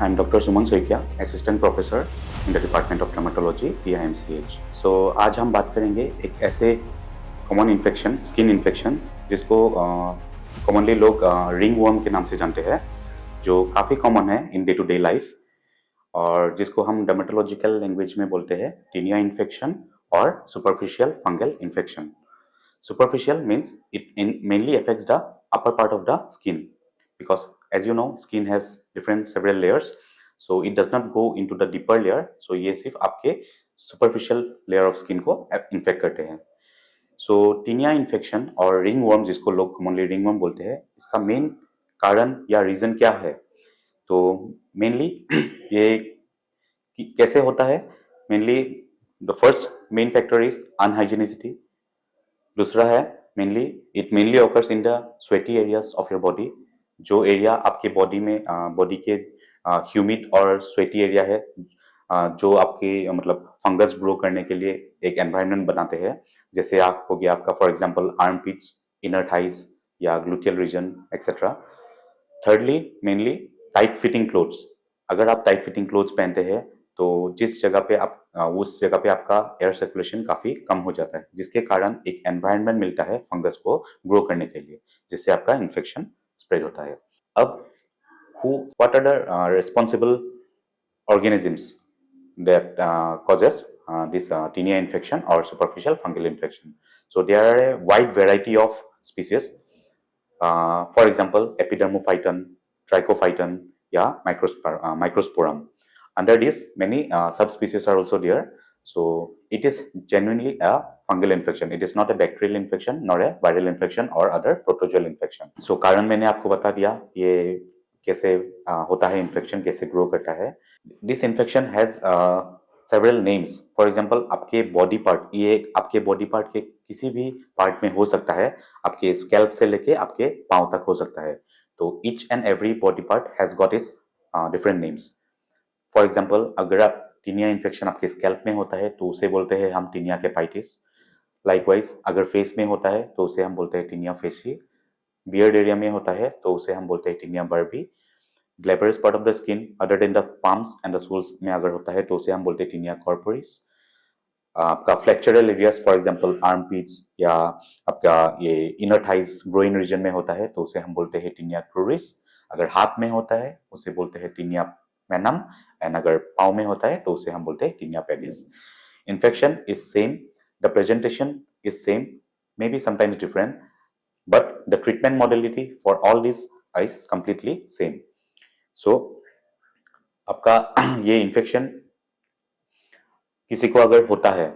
I'm Dr. Suman Soikia, Assistant Professor in the Department of Dermatology, PIMCH. So आज हम बात करेंगे एक ऐसे कॉमन इन्फेक्शन, स्किन इन्फेक्शन, जिसको कॉमनली लोग रिंग वर्म के नाम से जानते हैं, जो काफ़ी कॉमन है in day to day life और जिसको हम डर्मेटोलॉजिकल लैंग्वेज में बोलते हैं टीनिया इन्फेक्शन और superficial fungal infection. Superficial means it mainly affects the upper part of the skin because, as you know, skin has different several layers, so it does not go into the deeper layer. So ये सिर्फ आपके superficial layer of skin को infect करते हैं. So taenia infection और ring worm, जिसको लोग commonly ring worm बोलते हैं, इसका मेन कारण या रीजन क्या है? तो मेनली ये कैसे होता है? Mainly the first main factor is unhygienicity. दूसरा है mainly it mainly occurs in the sweaty areas of your body. जो एरिया आपके बॉडी में बॉडी के ह्यूमिड और स्वेटी एरिया है, जो आपके मतलब फंगस ग्रो करने के लिए एक एनवायरनमेंट बनाते हैं. जैसे आप हो गया आपका for example armpits, inner thighs या gluteal region etcetera. Thirdly mainly tight fitting clothes. अगर आप टाइट फिटिंग क्लोथ्स पहनते हैं तो जिस जगह पे आप उस जगह पे आपका एयर सर्कुलेशन काफी कम हो जाता है, जिसके कारण एक एनवायरनमेंट मिलता है फंगस को ग्रो करने के लिए, जिससे आपका इन्फेक्शन स्प्रेड होता है. अब who what are the responsible organisms that causes this tinea infection or superficial fungal infection? So there are a wide variety of species. For example, Epidermophyton, Trichophyton, yeah, Microsporum. Under this, many subspecies are also there. So it is genuinely a fungal infection. It is not a bacterial infection nor a viral infection or other protozoal infection. So कारण मैंने आपको बता दिया ये कैसे होता है infection, कैसे ग्रो करता है. This infection has several names. For example आपके बॉडी पार्ट, ये आपके बॉडी पार्ट के किसी भी पार्ट में हो सकता है. आपके स्कैल्प से लेके आपके पांव तक हो सकता है. तो each and every body part has got its different names. For example अगर आप टीनिया इन्फेक्शन आपके स्कैल्प में होता है तो उसे बोलते हैं हम टीनिया केपाइटिस. लाइकवाइज अगर फेस में होता है तो उसे हम बोलते हैं टीनिया फेसी. बियर्ड एरिया में होता है तो उसे हम बोलते हैं tinea barbae. Glabrous part of the skin other than the palms and the soles में अगर होता है तो उसे हम बोलते हैं टीनिया कॉर्पोरिस. आपका flexural areas for example armpits या आपका ये इनर थाइज ग्रोइन रीजन में होता है तो उसे हम बोलते हैं टीनिया क्रूरिस. अगर हाथ में होता है उसे बोलते हैं टीनिया मैनम. एंड अगर पाँव में होता है तो उसे हम बोलते हैं tinea pedis. Infection is same, the presentation is same, may be sometimes different, but the treatment modality for all these is completely same. So आपका ये इन्फेक्शन किसी को अगर होता है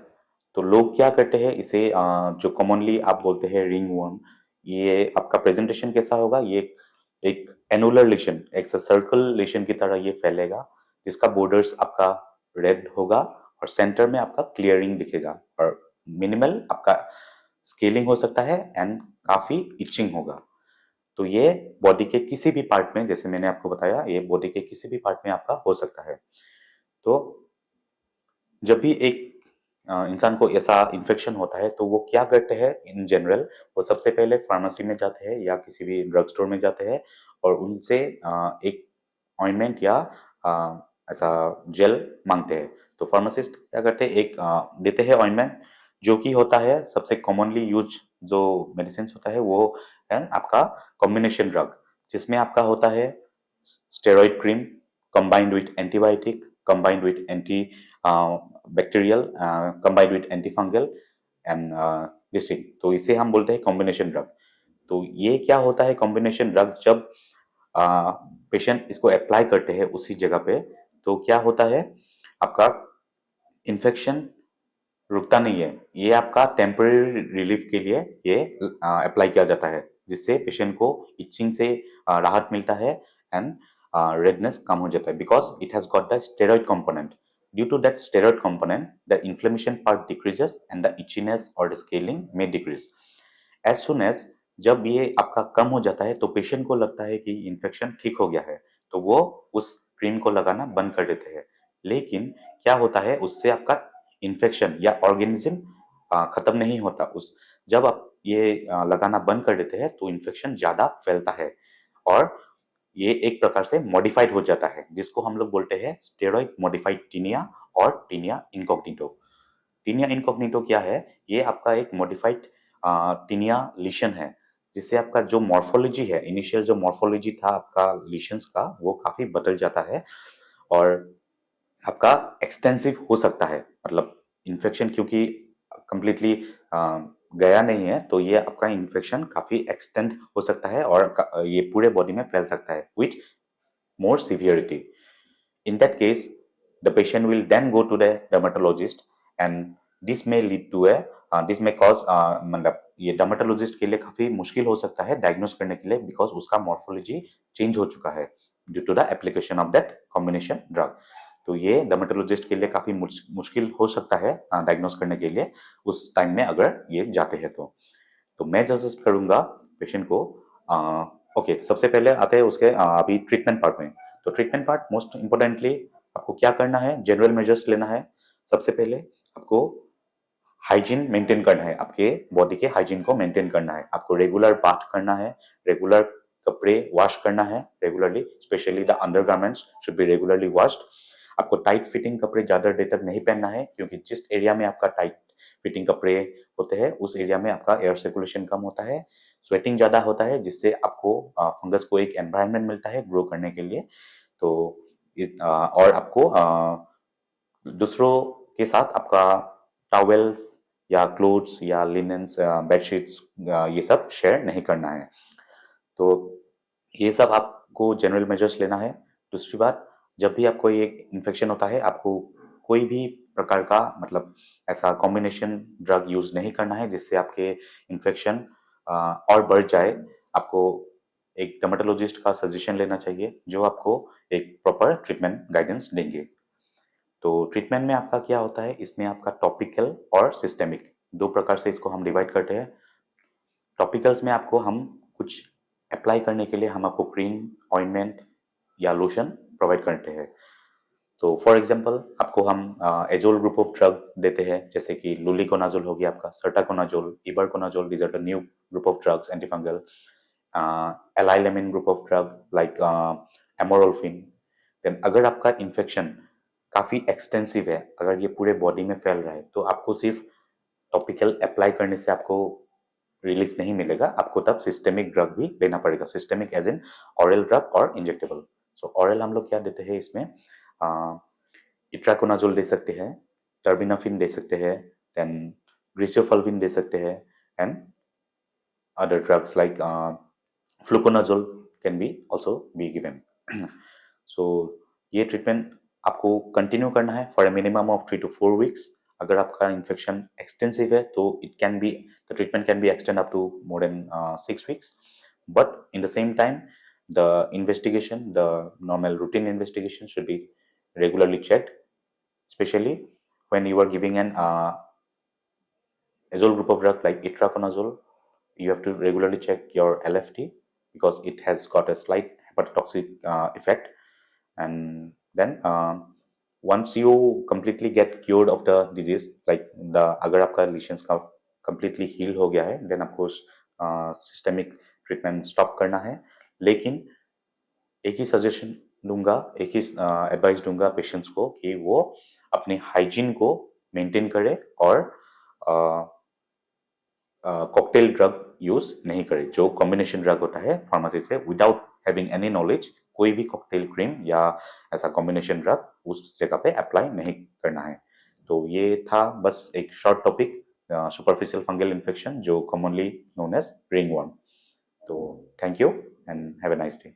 तो लोग क्या करते हैं, इसे जो कॉमनली आप बोलते हैं रिंग वर्म, ये आपका प्रेजेंटेशन कैसा होगा? ये एक एनुलर लेशन, एक सर्कल लेशन की तरह ये फैलेगा, जिसका बॉर्डर्स आपका रेड होगा और सेंटर में आपका क्लियरिंग दिखेगा और मिनिमल आपका स्केलिंग हो सकता है एंड काफी इचिंग होगा. तो ये बॉडी के किसी भी पार्ट में, जैसे मैंने आपको बताया, ये बॉडी के किसी भी पार्ट में आपका हो सकता है. तो जब भी एक इंसान को ऐसा इन्फेक्शन होता है तो वो क्या करते हैं इन जनरल? वो सबसे पहले फार्मेसी में जाते हैं या किसी भी ड्रग स्टोर में जाते हैं और उनसे एक ऑइंटमेंट या ऐसा जेल मांगते हैं. तो फार्मासिस्ट क्या करते हैं, एक देते हैं ऑइंटमेंट, जो कि होता है सबसे कॉमनली यूज जो मेडिसिन होता है वो है आपका कॉम्बिनेशन ड्रग, जिसमें आपका होता है steroid cream combined with antibiotic combined with anti bacterial combined with antifungal and this thing. तो इसे हम बोलते हैं कॉम्बिनेशन ड्रग. तो ये क्या होता है कॉम्बिनेशन ड्रग? जब पेशेंट इसको अप्लाई करते हैं उसी जगह पे तो क्या होता है, आपका इन्फेक्शन रुकता नहीं है. ये आपका टेम्पररी रिलीफ के लिए ये अप्लाई किया जाता है, जिससे पेशेंट को इचिंग से राहत मिलता है एंड रेडनेस कम हो जाता है, because it has got the steroid component. Due to that steroid component the inflammation part decreases and the itchiness और द स्केलिंग में डिक्रीज. एज सुन एज जब ये आपका कम हो जाता है तो पेशेंट को लगता है कि इन्फेक्शन ठीक हो गया है, तो वो उस क्रीम को लगाना बंद कर देते हैं. लेकिन क्या होता है, उससे आपका इन्फेक्शन या ऑर्गेनिज्म खत्म नहीं होता. उस जब आप ये लगाना बंद कर देते हैं तो इन्फेक्शन ज्यादा फैलता है और ये एक प्रकार से मॉडिफाइड हो जाता है, जिसको हम लोग बोलते हैं स्टेरॉइड मॉडिफाइड टीनिया और टीनिया इनकॉग्निटो। टीनिया इनकॉग्निटो क्या है? ये आपका एक मॉडिफाइड टीनिया लीशन है, जिससे आपका जो मॉर्फोलॉजी है, इनिशियल जो मॉर्फोलॉजी था आपका लीशंस का, वो काफी बदल जाता है और आपका एक्सटेंसिव हो सकता है। मतलब इन्फेक्शन क्योंकि कंप्लीटली गया नहीं है, तो ये आपका इन्फेक्शन काफी एक्सटेंड हो सकता है और ये पूरे बॉडी में फैल सकता है with more severity. In that case, the patient will then go to the dermatologist and this may lead to a this may cause मतलब ये dermatologist के लिए काफी मुश्किल हो सकता है diagnose करने के लिए, because उसका morphology change हो चुका है due to the application of that combination drug. तो ये dermatologist के लिए काफी मुश्किल हो सकता है diagnose करने के लिए उस टाइम में अगर ये जाते हैं तो मैं सजेस्ट करूंगा पेशेंट को ओके सबसे पहले आते हैं उसके अभी ट्रीटमेंट पार्ट में। तो ट्रीटमेंट पार्ट मोस्ट इंपोर्टेंटली आपको क्या करना है, जनरल मेजर्स लेना है। सबसे पहले आपको हाइजीन मेंटेन करना है, आपके बॉडी के हाइजीन को मेंटेन करना है। आपको रेगुलर बाथ करना है, रेगुलर कपड़े वॉश करना है regularly, specially the undergarments should be regularly washed. आपको टाइट फिटिंग कपड़े ज्यादा देर तक नहीं पहनना है, क्योंकि जिस एरिया में आपका टाइट फिटिंग कपड़े होते हैं उस एरिया में आपका एयर सर्कुलेशन कम होता है, स्वेटिंग ज्यादा होता है, जिससे आपको फंगस को एक एनवायरनमेंट मिलता है ग्रो करने के लिए। तो और आपको दूसरों के साथ आपका टॉवेल्स या क्लोथ्स या लिनेंस बेडशीट्स ये सब शेयर नहीं करना है। तो ये सब आपको जनरल मेजर्स लेना है। दूसरी बात, जब भी आपको ये इन्फेक्शन होता है, आपको कोई भी प्रकार का मतलब ऐसा कॉम्बिनेशन ड्रग यूज नहीं करना है जिससे आपके इन्फेक्शन और बढ़ जाए। आपको एक डर्मेटोलॉजिस्ट का सजेशन लेना चाहिए, जो आपको एक प्रॉपर ट्रीटमेंट गाइडेंस देंगे। तो ट्रीटमेंट में आपका क्या होता है, इसमें आपका टॉपिकल और सिस्टेमिक दो प्रकार से इसको हम डिवाइड करते हैं। टॉपिकल्स में आपको हम कुछ अप्लाई करने के लिए हम आपको क्रीम, ऑइंटमेंट या लोशन प्रोवाइड करते हैं। तो फॉर एग्जांपल आपको हम एजोल ग्रुप ऑफ ड्रग देते हैं, जैसे कि लुलिकोनाजोल हो गया आपका, sertaconazole, itraconazole, these are the new group of drugs antifungal. Allylamine group of drug like amorolfine. Then अगर आपका इन्फेक्शन काफी एक्सटेंसिव है, अगर ये पूरे बॉडी में फैल रहा है, तो आपको सिर्फ टॉपिकल अप्लाई करने से आपको रिलीफ नहीं मिलेगा, आपको तब सिस्टेमिक ड्रग भी लेना पड़ेगा। Systemic as in oral drug और इंजेक्टेबल। सो ऑरल हम लोग क्या देते हैं इसमें, इट्राकोनाजोल दे सकते हैं, टर्बिनाफिन दे सकते हैं, देन ग्रिसियोफल्विन दे सकते हैं, and other drugs like fluconazole can be also be given. So ये ट्रीटमेंट आपको कंटिन्यू करना है for a minimum of 3 to 4 weeks। अगर आपका इन्फेक्शन एक्सटेंसिव है तो it can be the treatment can be extend up to more than 6 weeks, but in the same time the investigation, the normal routine investigation should be regularly checked, especially when you are giving an azole group of drug like itraconazole. You have to regularly check your LFT because it has got a slight hepatotoxic effect. And then once you completely get cured of the disease, like the अगर आपका lesions का completely heal हो गया है, then आपको systemic treatment stop करना है। लेकिन एक ही सजेशन दूंगा, एक ही एडवाइस दूंगा पेशेंट्स को कि वो अपनी हाइजीन को मेंटेन करे और कॉकटेल ड्रग यूज नहीं करे, जो कॉम्बिनेशन ड्रग होता है फार्मेसी से, विदाउट हैविंग एनी नॉलेज कोई भी कॉकटेल क्रीम या ऐसा कॉम्बिनेशन ड्रग उस जगह पे अप्लाई नहीं करना है। तो ये था बस एक short topic, superficial fungal infection जो कॉमनली नोन एज रिंगवर्म। तो thank you and have a nice day.